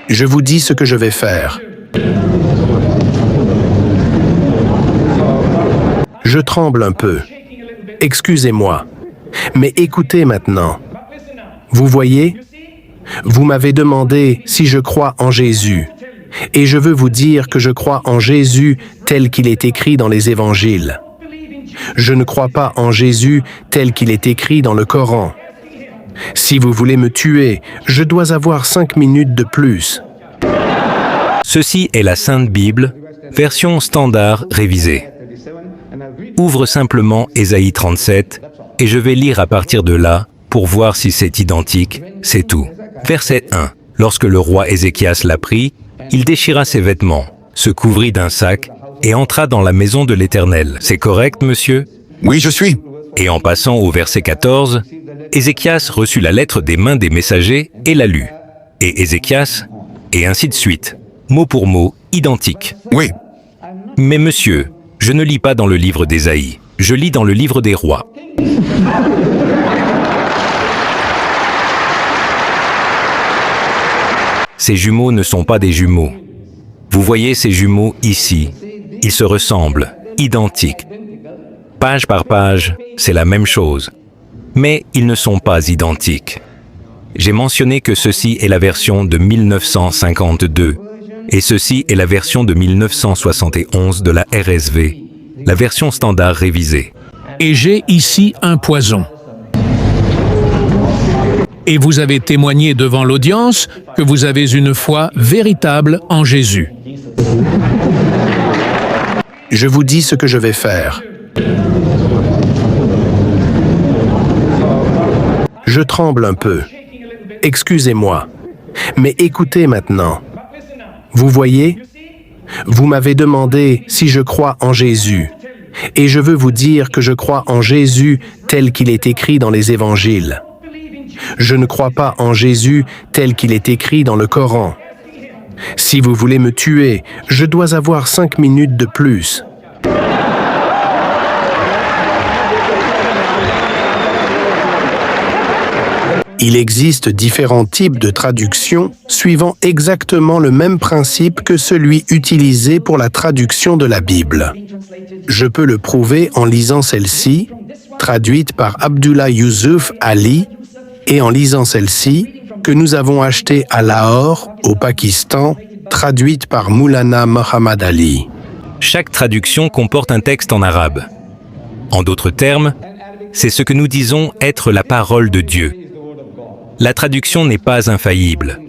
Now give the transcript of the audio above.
Je vous dis ce que je vais faire. Je tremble un peu. Excusez-moi. Mais écoutez maintenant. Vous voyez? Vous m'avez demandé si je crois en Jésus. Et je veux vous dire que je crois en Jésus tel qu'il est écrit dans les évangiles. Je ne crois pas en Jésus tel qu'il est écrit dans le Coran. Si vous voulez me tuer, je dois avoir 5 minutes de plus. Ceci est la Sainte Bible, version standard révisée. Ouvre simplement Ésaïe 37 et je vais lire à partir de là pour voir si c'est identique, c'est tout. Verset 1. Lorsque le roi Ézéchias l'apprit, il déchira ses vêtements, se couvrit d'un sac et entra dans la maison de l'Éternel. C'est correct, monsieur? Oui, je suis. Et en passant au verset 14, Ézéchias reçut la lettre des mains des messagers et la lut. Et Ézéchias, et ainsi de suite, mot pour mot, identique. Oui. Mais monsieur, je ne lis pas dans le livre d'Ésaïe, je lis dans le livre des rois. Ces jumeaux ne sont pas des jumeaux. Vous voyez ces jumeaux ici, ils se ressemblent, identiques. Page par page, c'est la même chose. Mais ils ne sont pas identiques. J'ai mentionné que ceci est la version de 1952 et ceci est la version de 1971 de la RSV, la version standard révisée. Et j'ai ici un poison. Et vous avez témoigné devant l'audience que vous avez une foi véritable en Jésus. Je vous dis ce que je vais faire. Je tremble un peu. Excusez-moi. Mais écoutez maintenant. Vous voyez? Vous m'avez demandé si je crois en Jésus. Et je veux vous dire que je crois en Jésus tel qu'il est écrit dans les évangiles. Je ne crois pas en Jésus tel qu'il est écrit dans le Coran. Si vous voulez me tuer, je dois avoir 5 minutes de plus. Il existe différents types de traductions suivant exactement le même principe que celui utilisé pour la traduction de la Bible. Je peux le prouver en lisant celle-ci, traduite par Abdullah Yusuf Ali, et en lisant celle-ci, que nous avons achetée à Lahore, au Pakistan, traduite par Moulana Mohammad Ali. Chaque traduction comporte un texte en arabe. En d'autres termes, c'est ce que nous disons être la parole de Dieu. La traduction n'est pas infaillible.